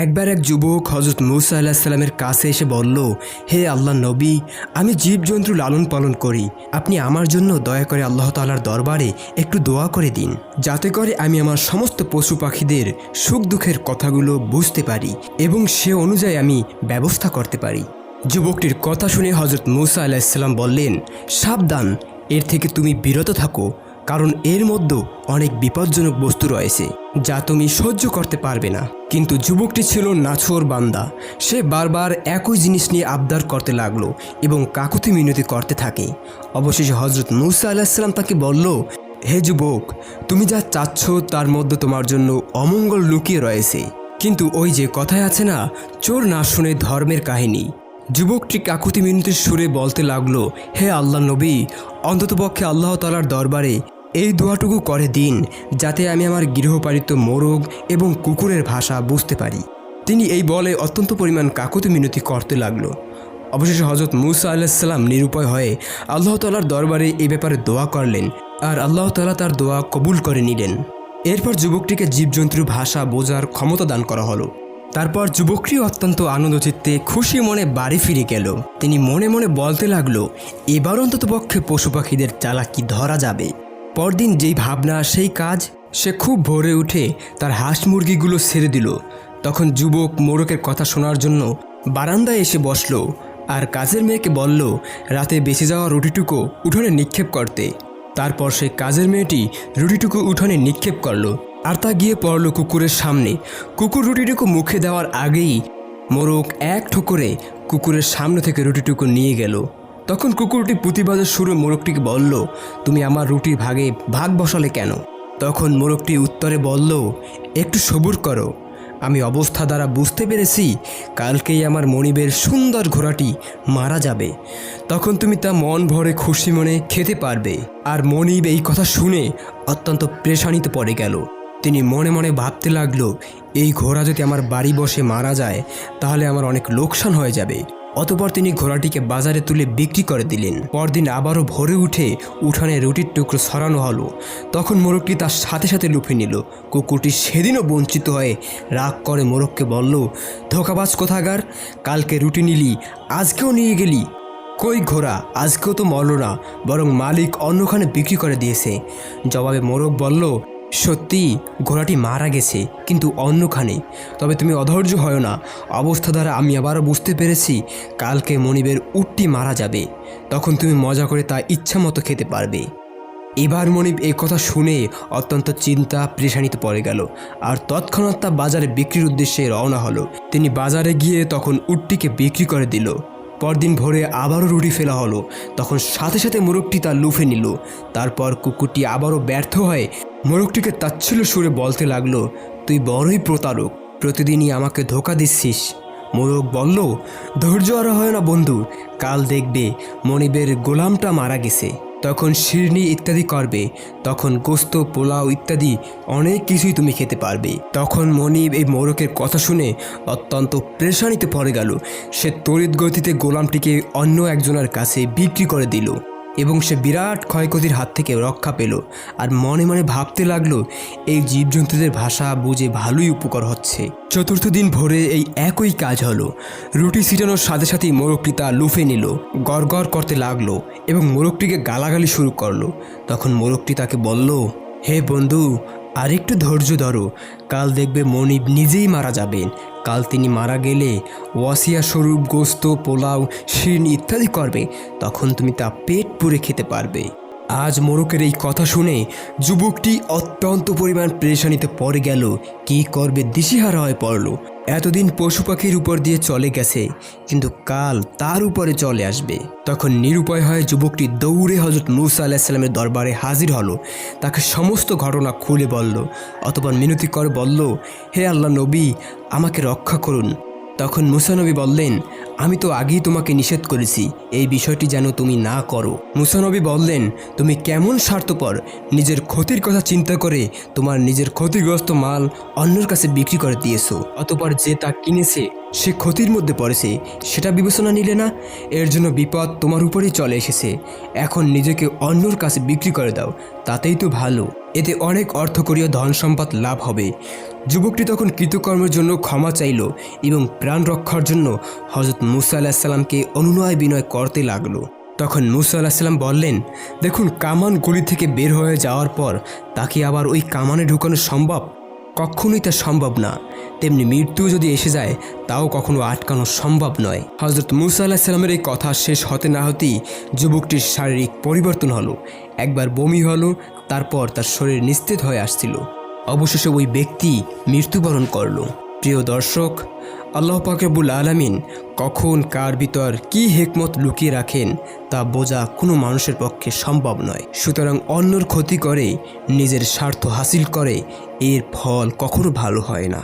একবার এক যুবক হযরত মূসা আলাইহিস সালামের কাছে এসে বলল, হে আল্লাহর নবী, আমি জীবজন্তু লালন পালন করি। আপনি আমার জন্য দয়া করে আল্লাহ তাআলার দরবারে একটু দোয়া করে দিন, যাতে করে আমি আমার সমস্ত পশু পাখিদের সুখ দুঃখের কথাগুলো বুঝতে পারি এবং সে অনুযায়ী আমি ব্যবস্থা করতে পারি। যুবকটির কথা শুনে হযরত মূসা আলাইহিস সালাম বললেন, সাবধান, এর থেকে তুমি বিরত থাকো, কারণ এর মধ্যে অনেক বিপজ্জনক বস্তু রয়েছে যা তুমি সহ্য করতে পারবে না। কিন্তু যুবকটি ছিল নাছোড় বান্দা। সে বারবার একই জিনিস নিয়ে আবদার করতে লাগলো এবং কাকুতি মিনতি করতে থাকে। অবশেষে হযরত মূসা আলাইহিস সালাম তাকে বলল, হে যুবক, তুমি যা চাচ্ছ তার মধ্যে তোমার জন্য অমঙ্গল লুকিয়ে রয়েছে। কিন্তু ওই যে কথায় আছে না, চোর না শুনে ধর্মের কাহিনী। যুবকটি কাকুতি মিনতির সুরে বলতে লাগলো, হে আল্লাহ নবী, অন্ততপক্ষে আল্লাহ তাআলার দরবারে এই দোয়াটুকু করে দিন, যাতে আমি আমার গৃহপালিত মোরগ এবং কুকুরের ভাষা বুঝতে পারি। তিনি এই বলে অত্যন্ত পরিমাণ কাকুতি মিনতি করতে লাগলো। অবশেষে হযরত মূসা আলাইহিস সালাম নিরুপায় হয়ে আল্লাহ তাআলার দরবারে এই ব্যাপারে দোয়া করলেন, আর আল্লাহ তাআলা তার দোয়া কবুল করে নিলেন। এরপর যুবকটিকে জীবজন্তুর ভাষা বোঝার ক্ষমতা দান করা হলো। তারপর যুবকটি অত্যন্ত আনন্দচিত্তে খুশি মনে বাড়ি ফিরে গেল। তিনি মনে মনে বলতে লাগলো, এবার অন্ততপক্ষে পশু পাখিদের চালাকি ধরা যাবে। পরদিন যেই ভাবনা সেই কাজ। সে খুব ভোরে উঠে তার হাঁস মুরগিগুলো ছেড়ে দিল। তখন যুবক মোরকের কথা শোনার জন্য বারান্দায় এসে বসল, আর কাজের মেয়েকে বলল রাতে বেঁচে যাওয়া রুটিটুকু উঠোনে নিক্ষেপ করতে। তারপর সেই কাজের মেয়েটি রুটিটুকু উঠোনে নিক্ষেপ করলো, আর তা গিয়ে পড়ল কুকুরের সামনে। কুকুর রুটিটুকু মুখে দেওয়ার আগেই মোরগ এক ঠোকরে কুকুরের সামনে থেকে রুটিটুকু নিয়ে গেল। তখন কুকুরটি প্রতিবাদের সুরে মোরগটিকে বলল, তুমি আমার রুটির ভাগে ভাগ বসালে কেন? তখন মোরগটি উত্তরে বলল, একটু সবুর করো, আমি অবস্থা দ্বারা বুঝতে পেরেছি কালকেই আমার মনিবের সুন্দর ঘোড়াটি মারা যাবে। তখন তুমি তা মন ভরে খুশি মনে খেতে পারবে। আর মনিব এই কথা শুনে অত্যন্ত পেরেশানিতে পড়ে গেল। তিনি মনে মনে ভাবতে লাগলো, এই ঘোড়া যদি আমার বাড়ি বসে মারা যায় তাহলে আমার অনেক লোকসান হয়ে যাবে। অতঃপর তিনি ঘোড়াটিকে বাজারে তুলে বিক্রি করে দিলেন। পরদিন আবারও ভোরে উঠে উঠানে রুটির টুকরো ছড়ানো হলো। তখন মোরগটি তার সাথে সাথে লুফে নিল। কুকুরটি সেদিনও বঞ্চিত হয়ে রাগ করে মোরগকে বলল, ধোঁকাবাজ কোথাকার, কালকে রুটি নিলি, আজকেও নিয়ে গেলি। কই ঘোড়া, আজকেও তো মরল না, বরং মালিক অন্যখানে বিক্রি করে দিয়েছে। জবাবে মোরগ বলল, সত্যি ঘোড়াটি মারা গেছে, কিন্তু অন্যখানে। তবে তুমি অধৈর্য হয় না, অবস্থা দ্বারা আমি আবারও বুঝতে পেরেছি কালকে মনিবের উটটি মারা যাবে। তখন তুমি মজা করে তা ইচ্ছা মতো খেতে পারবে। এবার মনিব এই কথা শুনে অত্যন্ত চিন্তা পেরেশানিতে পড়ে গেল, আর তৎক্ষণাৎ তা বাজারে বিক্রির উদ্দেশ্যে রওনা হলো। তিনি বাজারে গিয়ে তখন উটটিকে বিক্রি করে দিল। পরদিন ভোরে আবারও রুটি ফেলা হলো। তখন সাথে সাথে মোরগটি তা লুফে নিল। তারপর কুকুরটি আবারও ব্যর্থ হয়ে মোরগটিকে তাচ্ছিল্য সুরে বলতে লাগলো, তুই বড়ই প্রতারক, প্রতিদিনই আমাকে ধোঁকা দিচ্ছিস। মোরগ বলল, ধৈর্য আর হয় না বন্ধু, কাল দেখবে মনিবের গোলামটা মারা গেছে। তখন শিরনি ইত্যাদি করবে, তখন গোস্ত পোলাও ইত্যাদি অনেক কিছুই তুমি খেতে পারবে। তখন মনিব এই মোরগের কথা শুনে অত্যন্ত পেরেশানিতে পড়ে গেল। সে তড়িৎ গতিতে গোলামটিকে অন্য একজনের কাছে বিক্রি করে দিল এবং সে বিরাট ক্ষয়ক্ষতির হাত থেকে রক্ষা পেল। আর মনে মনে ভাবতে লাগলো, এই জীবজন্তুদের ভাষা বুঝে ভালোই উপকার হচ্ছে। চতুর্থ দিন ভোরে এই একই কাজ হলো। রুটি ছিটানোর সাথে সাথেই মোরগটি তা লুফে নিল, গড়গড় করতে লাগলো এবং মোরগটিকে গালাগালি শুরু করলো। তখন মোরগটি তাকে বলল, হে বন্ধু, আরেকটু ধৈর্য ধরো, কাল দেখবে মনিব নিজেই মারা যাবেন। কাল তিনি মারা গেলে ওয়াসিয়া স্বরূপ গোস্ত পোলাও শিন ইত্যাদি করবে, তখন তুমি তা পেট পুরে খেতে পারবে। আজ মোরগের এই কথা শুনে যুবকটি অত্যন্ত পরিমাণ পেরেশানিতে পড়ে গেল। কি করবে দিশেহারা হয়ে পড়ল। এতদিন পশু পাখির উপর দিয়ে চলে গেছে, কিন্তু কাল তার উপরে চলে আসবে। তখন নিরুপায় হয়ে যুবকটি দৌড়ে হযরত মূসা আলাইহিস সালামের দরবারে হাজির হলো। তাকে সমস্ত ঘটনা খুলে বলল। অতঃপর মিনতি করে বলল, হে আল্লাহ নবী, আমাকে রক্ষা করুন। তখন মূসা নবী বললেন, আমি তো আগেই তোমাকে নিষেধ করেছি এই বিষয়টি যেন তুমি না করো। মূসা নবী বললেন, তুমি কেমন স্বার্থপর, নিজের ক্ষতির কথা চিন্তা করে তোমার নিজের ক্ষতিগ্রস্ত মাল অন্যের কাছে বিক্রি করে দিয়েছো। অতঃপর যে তা কিনেছে সে ক্ষতির মধ্যে পড়েছে, সেটা বিবেচনা নিলে না। এর জন্য বিপদ তোমার উপরেই চলে এসেছে। এখন নিজেকে অন্যর কাছে বিক্রি করে দাও, তাতেই তো ভালো। এতে অনেক অর্থকরীয় ধন সম্পদ লাভ হবে। যুবকটি তখন কৃতকর্মের জন্য ক্ষমা চাইল এবং প্রাণ রক্ষার জন্য হযরত মূসা আলাইহিস সালামকে অনুনয় বিনয় করতে লাগলো। তখন মূসা আলাইহিস সালাম বললেন, দেখুন, কামান গুলি থেকে বের হয়ে যাওয়ার পর তাকে আবার ওই কামানে ঢুকানো সম্ভব? কখনোই তা সম্ভব না। তেমনি মৃত্যু যদি এসে যায় তাও কখনো আটকানো সম্ভব নয়। হযরত মূসা আলাইহিস সালামের এই কথা শেষ হতে না হতেই যুবকটির শারীরিক পরিবর্তন হলো। একবার বমি হলো, তারপর তার শরীর নিস্তেজ হয়ে আসছিল। অবশেষে ওই ব্যক্তি মৃত্যুবরণ করল। প্রিয় দর্শক, আল্লাহ পাক রব্বুল আলামিন কখন কার ভিতর কি হিকমত লুকিয়ে রাখেন তা বোঝা কোনো মানুষের পক্ষে সম্ভব নয়। সুতরাং অন্যর ক্ষতি করে নিজের স্বার্থ হাসিল করে এর ফল কখনো ভালো হয় না।